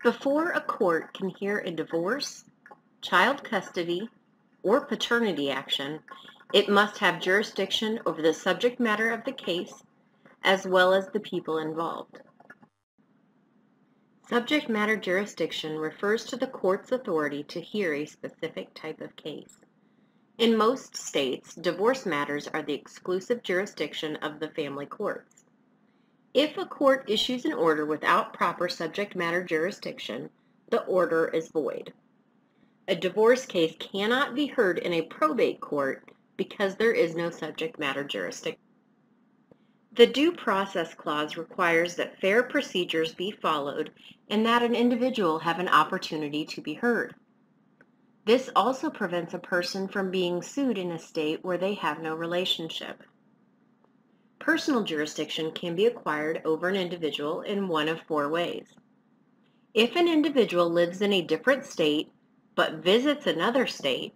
Before a court can hear a divorce, child custody, or paternity action, it must have jurisdiction over the subject matter of the case as well as the people involved. Subject matter jurisdiction refers to the court's authority to hear a specific type of case. In most states, divorce matters are the exclusive jurisdiction of the family courts. If a court issues an order without proper subject matter jurisdiction, the order is void. A divorce case cannot be heard in a probate court because there is no subject matter jurisdiction. The Due Process Clause requires that fair procedures be followed and that an individual have an opportunity to be heard. This also prevents a person from being sued in a state where they have no relationship. Personal jurisdiction can be acquired over an individual in one of four ways. If an individual lives in a different state but visits another state,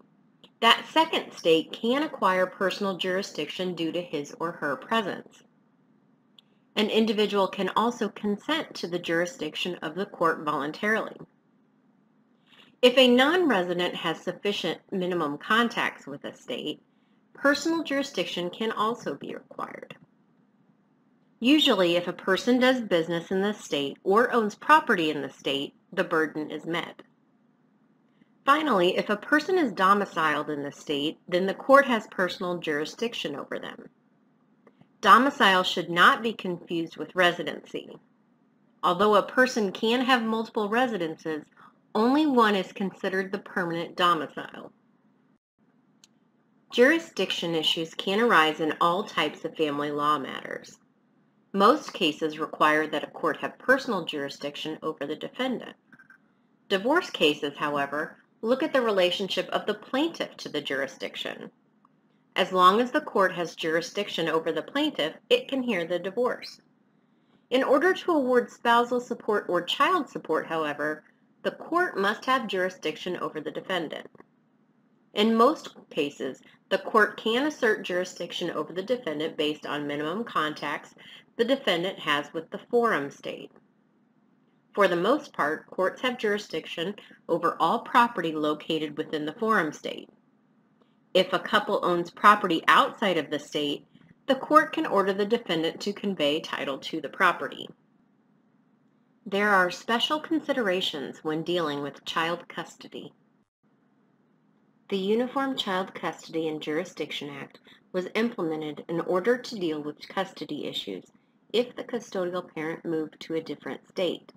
that second state can acquire personal jurisdiction due to his or her presence. An individual can also consent to the jurisdiction of the court voluntarily. If a non-resident has sufficient minimum contacts with a state, personal jurisdiction can also be required. Usually, if a person does business in the state or owns property in the state, the burden is met. Finally, if a person is domiciled in the state, then the court has personal jurisdiction over them. Domicile should not be confused with residency. Although a person can have multiple residences, only one is considered the permanent domicile. Jurisdiction issues can arise in all types of family law matters. Most cases require that a court have personal jurisdiction over the defendant. Divorce cases, however, look at the relationship of the plaintiff to the jurisdiction. As long as the court has jurisdiction over the plaintiff, it can hear the divorce. In order to award spousal support or child support, however, the court must have jurisdiction over the defendant. In most cases, the court can assert jurisdiction over the defendant based on minimum contacts the defendant has with the forum state. For the most part, courts have jurisdiction over all property located within the forum state. If a couple owns property outside of the state, the court can order the defendant to convey title to the property. There are special considerations when dealing with child custody. The Uniform Child Custody and Jurisdiction Act was implemented in order to deal with custody issues if the custodial parent moved to a different state.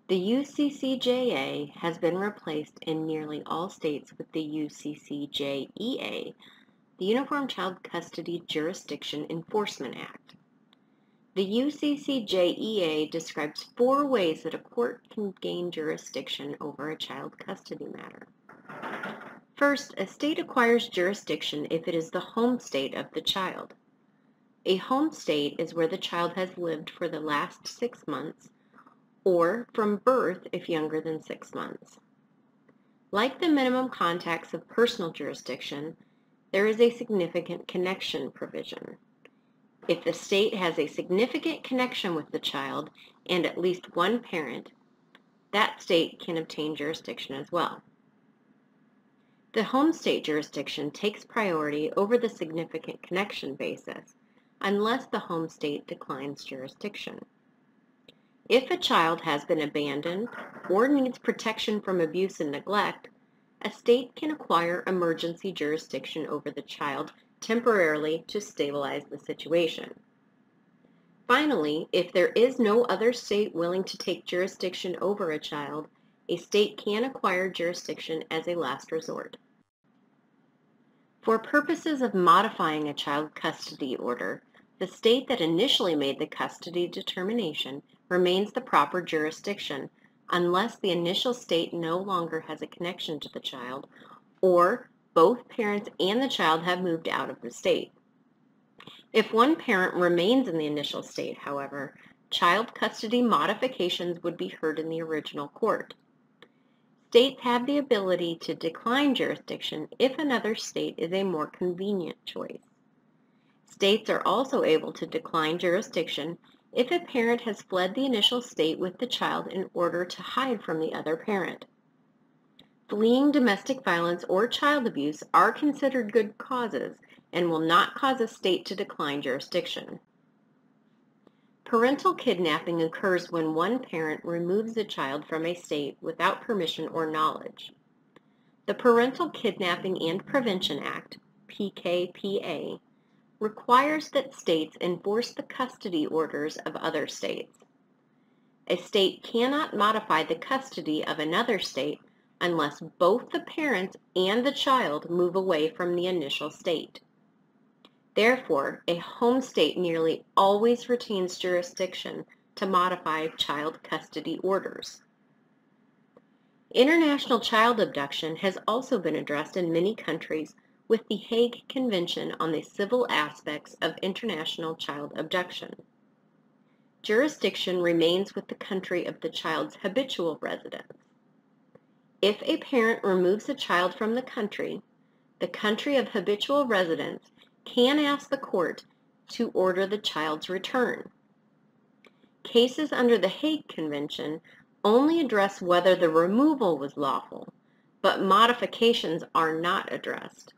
The UCCJA has been replaced in nearly all states with the UCCJEA, the Uniform Child Custody Jurisdiction Enforcement Act. The UCCJEA describes 4 ways that a court can gain jurisdiction over a child custody matter. First, a state acquires jurisdiction if it is the home state of the child. A home state is where the child has lived for the last 6 months, or from birth if younger than 6 months. Like the minimum contacts of personal jurisdiction, there is a significant connection provision. If the state has a significant connection with the child and at least one parent, that state can obtain jurisdiction as well. The home state jurisdiction takes priority over the significant connection basis unless the home state declines jurisdiction. If a child has been abandoned or needs protection from abuse and neglect, a state can acquire emergency jurisdiction over the child temporarily to stabilize the situation. Finally, if there is no other state willing to take jurisdiction over a child, a state can acquire jurisdiction as a last resort. For purposes of modifying a child custody order, the state that initially made the custody determination remains the proper jurisdiction unless the initial state no longer has a connection to the child or both parents and the child have moved out of the state. If one parent remains in the initial state, however, child custody modifications would be heard in the original court. States have the ability to decline jurisdiction if another state is a more convenient choice. States are also able to decline jurisdiction if a parent has fled the initial state with the child in order to hide from the other parent. Fleeing domestic violence or child abuse are considered good causes and will not cause a state to decline jurisdiction. Parental kidnapping occurs when one parent removes a child from a state without permission or knowledge. The Parental Kidnapping and Prevention Act, PKPA, requires that states enforce the custody orders of other states. A state cannot modify the custody of another state unless both the parents and the child move away from the initial state. Therefore, a home state nearly always retains jurisdiction to modify child custody orders. International child abduction has also been addressed in many countries with the Hague Convention on the Civil Aspects of International Child Abduction. Jurisdiction remains with the country of the child's habitual residence. If a parent removes a child from the country of habitual residence can ask the court to order the child's return. Cases under the Hague Convention only address whether the removal was lawful, but modifications are not addressed.